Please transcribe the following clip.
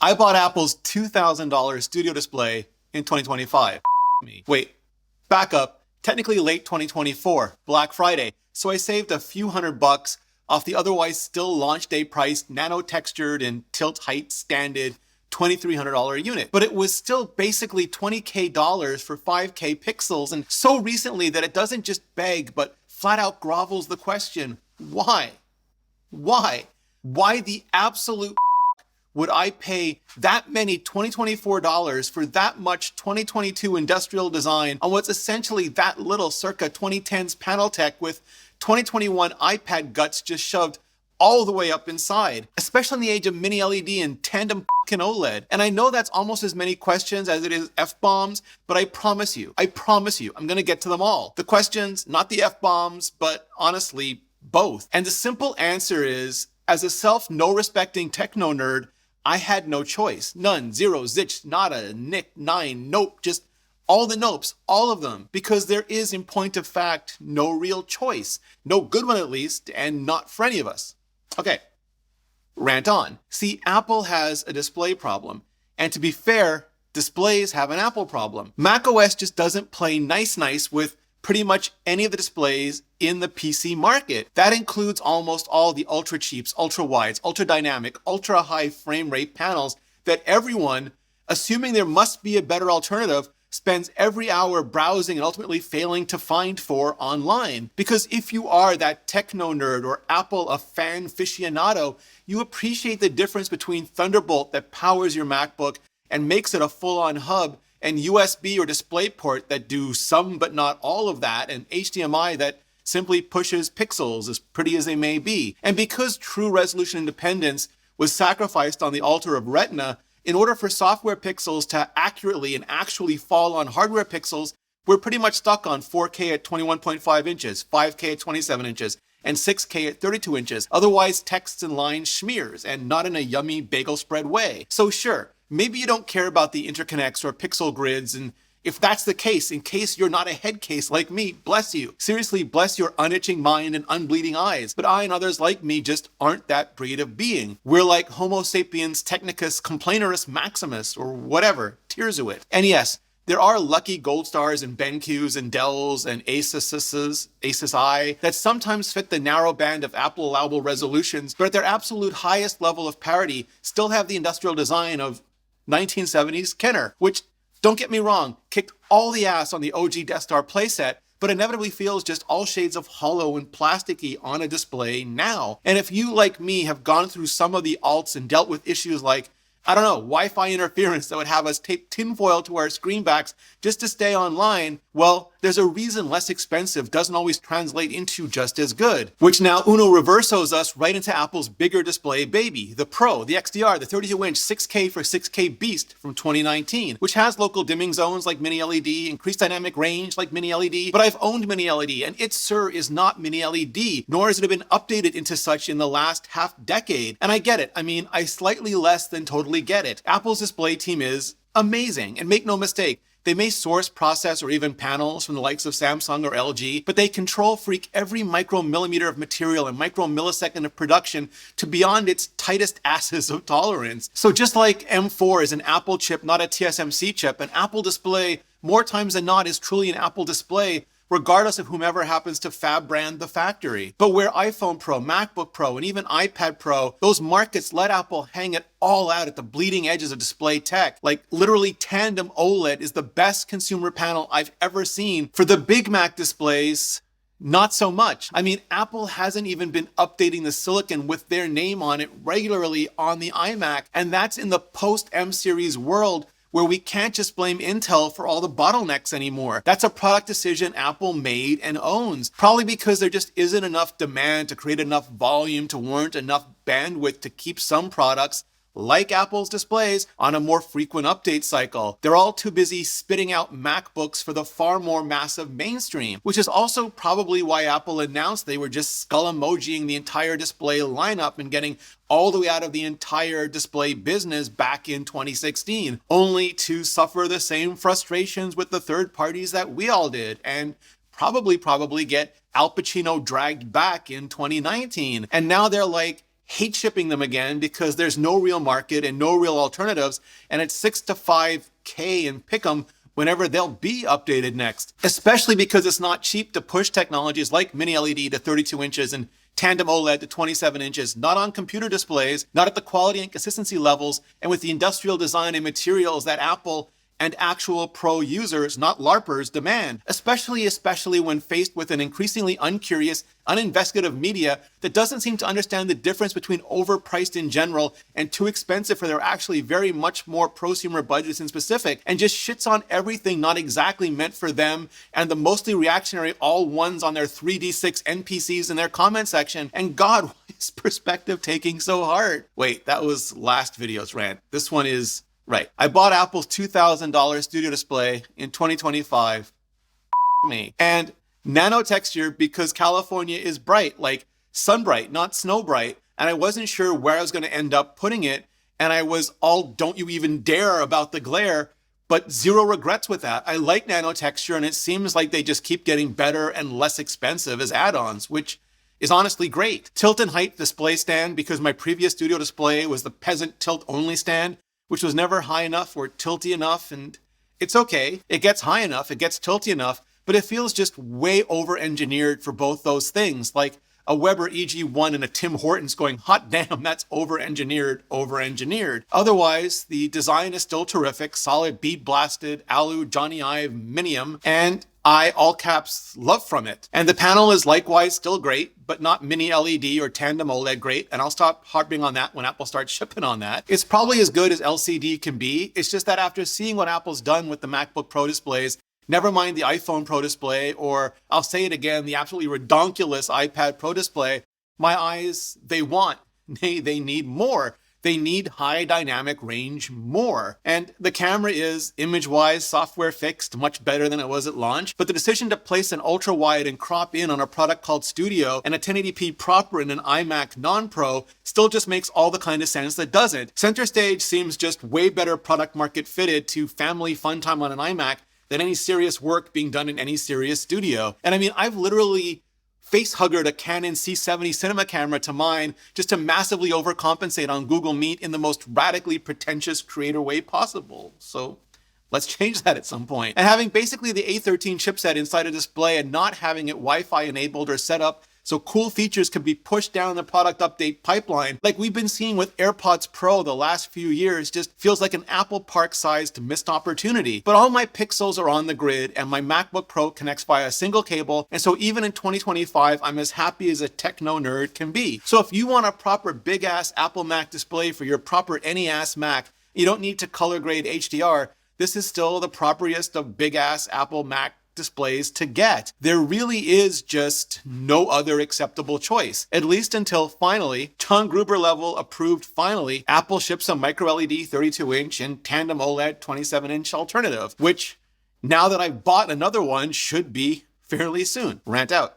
I bought Apple's $2,000 studio display in 2025. Wait, back up. Technically late 2024, Black Friday. So I saved a few $100 off the otherwise still launch day priced nano-textured and tilt height standard $2,300 unit. But it was still basically $20K for 5K pixels, and so recently that it doesn't just beg, but flat out grovels the question, why? Why? Why the absolute would I pay that many $2024 for that much 2022 industrial design on what's essentially that little circa 2010s panel tech with 2021 iPad guts just shoved all the way up inside, especially in the age of mini LED and tandem OLED. And I know that's almost as many questions as it is F-bombs, but I promise you, I'm gonna get to them all. The questions, not the F-bombs, but honestly, both. And the simple answer is, as a self-no-respecting techno nerd, I had no choice. None, zero, zitch, nada, nick, nine, nope, just all the nopes, all of them. Because there is, in point of fact, no real choice. No good one at least, and not for any of us. Okay, rant on. See, Apple has a display problem. And to be fair, displays have an Apple problem. macOS just doesn't play nice with pretty much any of the displays in the PC market. That includes almost all the ultra cheaps, ultra wides, ultra dynamic, ultra high frame rate panels that everyone, assuming there must be a better alternative, spends every hour browsing and ultimately failing to find for online. Because if you are that techno nerd or Apple a fan aficionado, you appreciate the difference between Thunderbolt that powers your MacBook and makes it a full-on hub, and USB or DisplayPort that do some but not all of that, and HDMI that simply pushes pixels, as pretty as they may be. And because true resolution independence was sacrificed on the altar of Retina, in order for software pixels to accurately and actually fall on hardware pixels, we're pretty much stuck on 4K at 21.5 inches, 5K at 27 inches, and 6K at 32 inches. Otherwise, text and lines smears, and not in a yummy bagel spread way. So sure, maybe you don't care about the interconnects or pixel grids, and if that's the case, in case you're not a head case like me, bless you. Seriously, bless your unitching mind and unbleeding eyes. But I and others like me just aren't that breed of being. We're like Homo sapiens technicus complainerus maximus, or whatever, Tirzuit. And yes, there are lucky gold stars and BenQs and Dells and Asus I that sometimes fit the narrow band of Apple allowable resolutions, but at their absolute highest level of parity still have the industrial design of 1970s Kenner, which, don't get me wrong, kicked all the ass on the OG Death Star playset, but inevitably feels just all shades of hollow and plasticky on a display now. And if you, like me, have gone through some of the alts and dealt with issues like, I don't know, Wi-Fi interference that would have us tape tinfoil to our screenbacks just to stay online, well, there's a reason less expensive doesn't always translate into just as good. Which now uno reversos us right into Apple's bigger display baby, the Pro, the XDR, the 32-inch 6K for 6K beast from 2019, which has local dimming zones like Mini LED, increased dynamic range like Mini LED, but I've owned Mini LED, and it, sir, is not Mini LED, nor has it been updated into such in the last half decade. And I get it. I mean, I slightly less than totally get it. Apple's display team is amazing, and make no mistake, they may source, process, or even panels from the likes of Samsung or LG, but they control freak every micromillimeter of material and micromillisecond of production to beyond its tightest asses of tolerance. So just like M4 is an Apple chip, not a TSMC chip, an Apple display more times than not is truly an Apple display, regardless of whomever happens to fab brand the factory. But where iPhone Pro, MacBook Pro, and even iPad Pro, those markets let Apple hang it all out at the bleeding edges of display tech. Like literally tandem OLED is the best consumer panel I've ever seen. For the Big Mac displays, not so much. I mean, Apple hasn't even been updating the silicon with their name on it regularly on the iMac, and that's in the post-M series world, where we can't just blame Intel for all the bottlenecks anymore. That's a product decision Apple made and owns, probably because there just isn't enough demand to create enough volume to warrant enough bandwidth to keep some products, like Apple's displays, on a more frequent update cycle. They're all too busy spitting out MacBooks for the far more massive mainstream, which is also probably why Apple announced they were just skull emojiing the entire display lineup and getting all the way out of the entire display business back in 2016, only to suffer the same frustrations with the third parties that we all did, and probably get Al Pacino dragged back in 2019. And now they're like, hate shipping them again because there's no real market and no real alternatives, and it's $6 to $5K and pick 'em whenever they'll be updated next. Especially because it's not cheap to push technologies like mini LED to 32 inches and tandem OLED to 27 inches, not on computer displays, not at the quality and consistency levels, and with the industrial design and materials that Apple and actual pro users, not LARPers, demand, especially when faced with an increasingly uncurious, uninvestigative media that doesn't seem to understand the difference between overpriced in general and too expensive for their actually very much more prosumer budgets in specific, and just shits on everything not exactly meant for them and the mostly reactionary all ones on their 3D6 NPCs in their comment section. And God, why is perspective taking so hard? Wait, that was last video's rant. This one is... right. I bought Apple's $2,000 studio display in 2025. Me. And nano-textured because California is bright, like sun bright, not snow bright. And I wasn't sure where I was going to end up putting it. And I was all don't you even dare about the glare, but zero regrets with that. I like nano-texture, and it seems like they just keep getting better and less expensive as add-ons, which is honestly great. Tilt and height display stand because my previous studio display was the peasant tilt only stand, which was never high enough or tilty enough, and it's okay. It gets high enough, it gets tilty enough, but it feels just way over-engineered for both those things, like a Weber EG1 and a Tim Hortons going, hot damn, that's over-engineered. Otherwise, the design is still terrific, solid bead-blasted, alu, Johnny Ive, minium, and I, all caps, love from it. And the panel is likewise still great, but not mini LED or tandem OLED great, and I'll stop harping on that when Apple starts shipping on that. It's probably as good as LCD can be. It's just that after seeing what Apple's done with the MacBook Pro displays, never mind the iPhone Pro display, or I'll say it again, the absolutely redonkulous iPad Pro display, my eyes, they need more. They need high dynamic range more. And the camera is, image-wise, software fixed, much better than it was at launch. But the decision to place an ultra-wide and crop in on a product called Studio and a 1080p proper in an iMac non-Pro still just makes all the kind of sense that doesn't. Center Stage seems just way better product market fitted to family fun time on an iMac than any serious work being done in any serious studio. And I mean, I've literally face-huggered a Canon C70 cinema camera to mine just to massively overcompensate on Google Meet in the most radically pretentious creator way possible. So let's change that at some point. And having basically the A13 chipset inside a display and not having it Wi-Fi enabled or set up so cool features can be pushed down the product update pipeline, like we've been seeing with AirPods Pro the last few years, just feels like an Apple Park-sized missed opportunity. But all my pixels are on the grid, and my MacBook Pro connects via a single cable, and so even in 2025, I'm as happy as a techno nerd can be. So if you want a proper big-ass Apple Mac display for your proper any-ass Mac, you don't need to color grade HDR, this is still the properest of big-ass Apple Mac displays to get. There really is just no other acceptable choice, at least until finally, John Gruber level approved finally, Apple ships a micro LED 32-inch and tandem OLED 27-inch alternative, which now that I've bought another one should be fairly soon. Rant out.